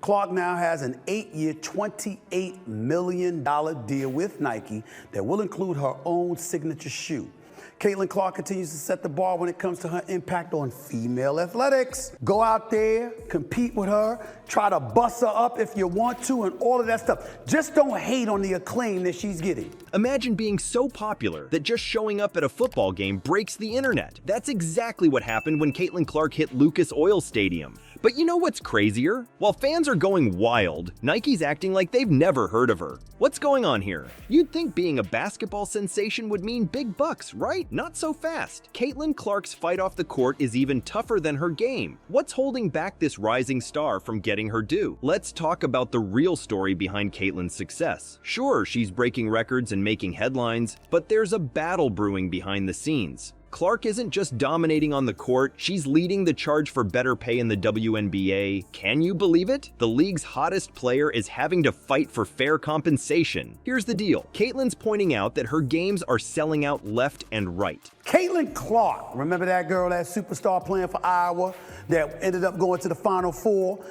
Clark now has an 8-year, $28 million deal with Nike that will include her own signature shoe. Caitlin Clark continues to set the bar when it comes to her impact on female athletics. Go out there, compete with her, try to bust her up if you want to, and all of that stuff. Just don't hate on the acclaim that she's getting. Imagine being so popular that just showing up at a football game breaks the internet. That's exactly what happened when Caitlin Clark hit Lucas Oil Stadium. But you know what's crazier? While fans are going wild, Nike's acting like they've never heard of her. What's going on here? You'd think being a basketball sensation would mean big bucks, right? Not so fast. Caitlin Clark's fight off the court is even tougher than her game. What's holding back this rising star from getting her due? Let's talk about the real story behind Caitlin's success. Sure, she's breaking records and making headlines, but there's a battle brewing behind the scenes. Clark isn't just dominating on the court, she's leading the charge for better pay in the WNBA. Can you believe it? The league's hottest player is having to fight for fair compensation. Here's the deal. Caitlin's pointing out that her games are selling out left and right. Caitlin Clark, remember that girl, that superstar playing for Iowa that ended up going to the Final Four?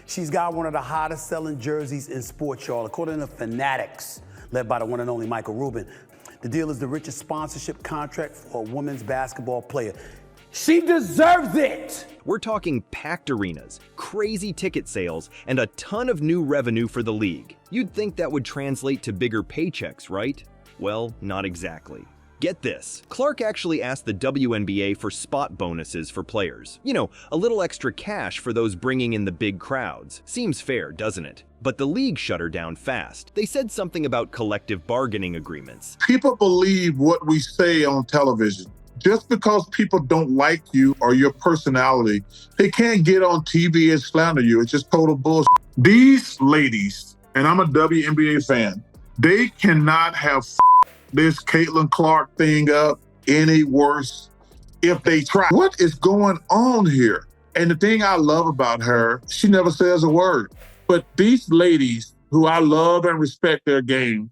She's got one of the hottest selling jerseys in sports, y'all, according to Fanatics, led by the one and only Michael Rubin. The deal is the richest sponsorship contract for a women's basketball player. She deserves it! We're talking packed arenas, crazy ticket sales, and a ton of new revenue for the league. You'd think that would translate to bigger paychecks, right? Well, not exactly. Get this, Clark actually asked the WNBA for spot bonuses for players. You know, a little extra cash for those bringing in the big crowds. Seems fair, doesn't it? But the league shut her down fast. They said something about collective bargaining agreements. People believe what we say on television. Just because people don't like you or your personality, they can't get on TV and slander you. It's just total bullshit. These ladies, and I'm a WNBA fan, they cannot have this Caitlin Clark thing up any worse if they try. What is going on here? And the thing I love about her, she never says a word. But these ladies, who I love and respect their game,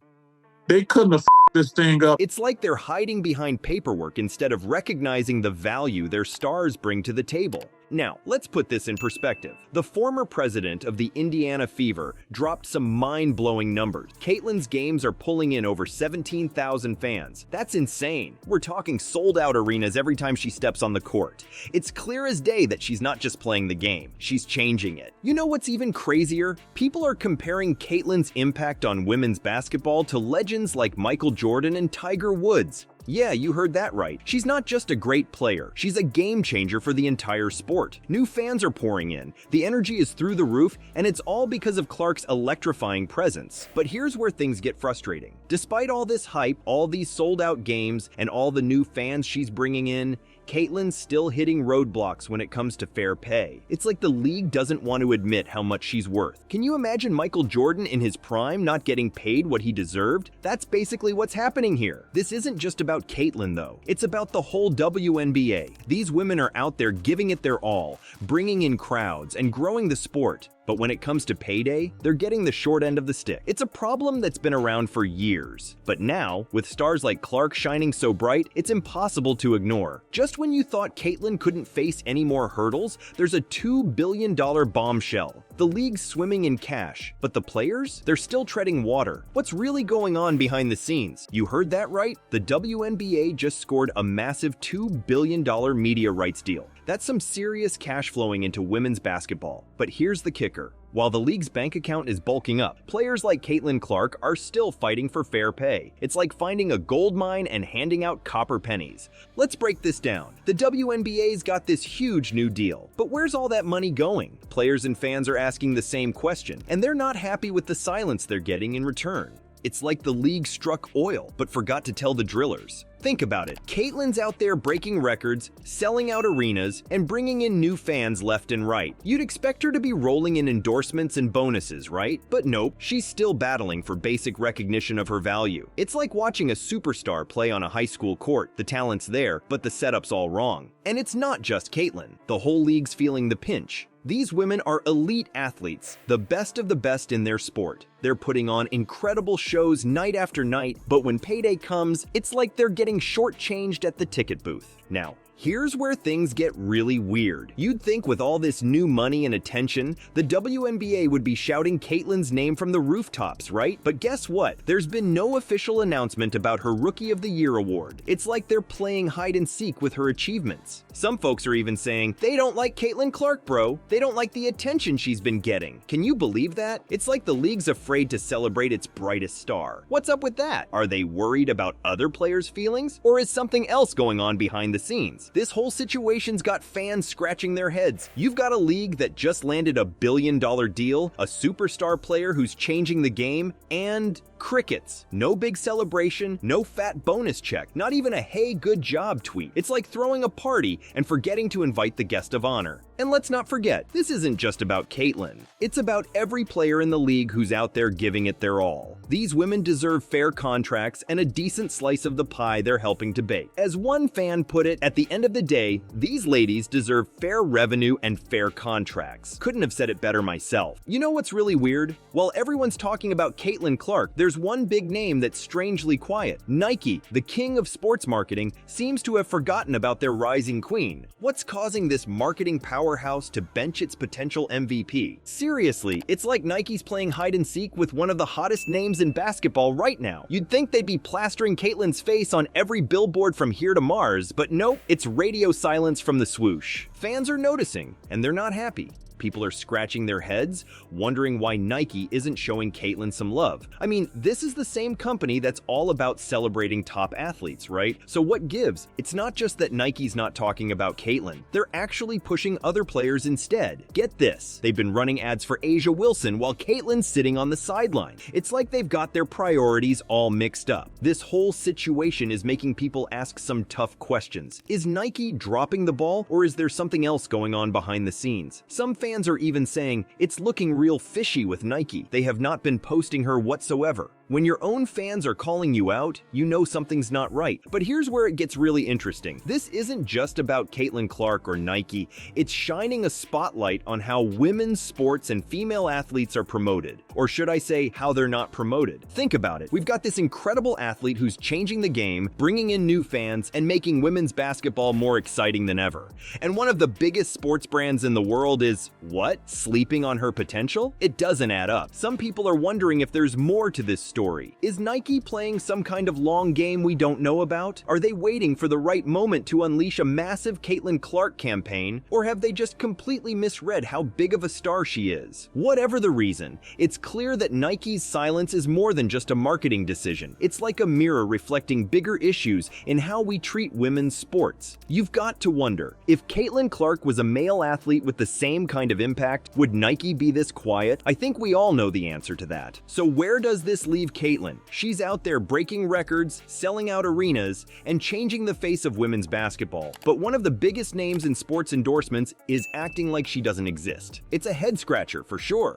they couldn't have this thing up. It's like they're hiding behind paperwork instead of recognizing the value their stars bring to the table. Now, let's put this in perspective. The former president of the Indiana Fever dropped some mind-blowing numbers. Caitlin's games are pulling in over 17,000 fans. That's insane. We're talking sold-out arenas every time she steps on the court. It's clear as day that she's not just playing the game, she's changing it. You know what's even crazier? People are comparing Caitlin's impact on women's basketball to legends like Michael Jordan and Tiger Woods. Yeah, you heard that right. She's not just a great player, she's a game changer for the entire sport. New fans are pouring in, the energy is through the roof, and it's all because of Clark's electrifying presence. But here's where things get frustrating. Despite all this hype, all these sold-out games, and all the new fans she's bringing in, Caitlin's still hitting roadblocks when it comes to fair pay. It's like the league doesn't want to admit how much she's worth. Can you imagine Michael Jordan in his prime not getting paid what he deserved? That's basically what's happening here. This isn't just about Caitlin though. It's about the whole WNBA. These women are out there giving it their all, bringing in crowds and growing the sport. But when it comes to payday, they're getting the short end of the stick. It's a problem that's been around for years. But now, with stars like Clark shining so bright, it's impossible to ignore. Just when you thought Caitlin couldn't face any more hurdles, there's a $2 billion bombshell. The league's swimming in cash, but the players? They're still treading water. What's really going on behind the scenes? You heard that right? The WNBA just scored a massive $2 billion media rights deal. That's some serious cash flowing into women's basketball. But here's the kicker. While the league's bank account is bulking up, players like Caitlin Clark are still fighting for fair pay. It's like finding a gold mine and handing out copper pennies. Let's break this down. The WNBA's got this huge new deal, but where's all that money going? Players and fans are asking the same question, and they're not happy with the silence they're getting in return. It's like the league struck oil, but forgot to tell the drillers. Think about it. Caitlin's out there breaking records, selling out arenas, and bringing in new fans left and right. You'd expect her to be rolling in endorsements and bonuses, right? But nope, she's still battling for basic recognition of her value. It's like watching a superstar play on a high school court. The talent's there, but the setup's all wrong. And it's not just Caitlin. The whole league's feeling the pinch. These women are elite athletes, the best of the best in their sport. They're putting on incredible shows night after night, but when payday comes, it's like they're getting shortchanged at the ticket booth. Now, Here's where things get really weird. You'd think with all this new money and attention, the WNBA would be shouting Caitlyn's name from the rooftops, right? But guess what? There's been no official announcement about her Rookie of the Year award. It's like they're playing hide and seek with her achievements. Some folks are even saying, they don't like Caitlin Clark, bro. They don't like the attention she's been getting. Can you believe that? It's like the league's afraid to celebrate its brightest star. What's up with that? Are they worried about other players' feelings? Or is something else going on behind the scenes? This whole situation's got fans scratching their heads. You've got a league that just landed a billion-dollar deal, a superstar player who's changing the game, and crickets. No big celebration, no fat bonus check, not even a "hey, good job" tweet. It's like throwing a party and forgetting to invite the guest of honor. And let's not forget, this isn't just about Caitlyn. It's about every player in the league who's out there giving it their all. These women deserve fair contracts and a decent slice of the pie they're helping to bake. As one fan put it, at the end of the day, these ladies deserve fair revenue and fair contracts. Couldn't have said it better myself. You know what's really weird? While everyone's talking about Caitlin Clark, there's one big name that's strangely quiet. Nike, the king of sports marketing, seems to have forgotten about their rising queen. What's causing this marketing powerhouse to bench its potential MVP? Seriously, it's like Nike's playing hide and seek with one of the hottest names in basketball right now. You'd think they'd be plastering Caitlyn's face on every billboard from here to Mars, but nope, it's radio silence from the swoosh. Fans are noticing, and they're not happy. People are scratching their heads, wondering why Nike isn't showing Caitlyn some love. I mean, this is the same company that's all about celebrating top athletes, right? So what gives? It's not just that Nike's not talking about Caitlyn. They're actually pushing other players instead. Get this, they've been running ads for A'ja Wilson while Caitlyn's sitting on the sideline. It's like they've got their priorities all mixed up. This whole situation is making people ask some tough questions. Is Nike dropping the ball, or is there something else going on behind the scenes? Some fans are even saying it's looking real fishy with Nike. They have not been posting her whatsoever. When your own fans are calling you out, you know something's not right. But here's where it gets really interesting. This isn't just about Caitlin Clark or Nike. It's shining a spotlight on how women's sports and female athletes are promoted. Or should I say, how they're not promoted. Think about it. We've got this incredible athlete who's changing the game, bringing in new fans, and making women's basketball more exciting than ever. And one of the biggest sports brands in the world is, what? Sleeping on her potential? It doesn't add up. Some people are wondering if there's more to this story. Is Nike playing some kind of long game we don't know about? Are they waiting for the right moment to unleash a massive Caitlin Clark campaign? Or have they just completely misread how big of a star she is? Whatever the reason, it's clear that Nike's silence is more than just a marketing decision. It's like a mirror reflecting bigger issues in how we treat women's sports. You've got to wonder, if Caitlin Clark was a male athlete with the same kind of impact, would Nike be this quiet? I think we all know the answer to that. So where does this leave Caitlyn? She's out there breaking records, selling out arenas, and changing the face of women's basketball. But one of the biggest names in sports endorsements is acting like she doesn't exist. It's a head scratcher for sure.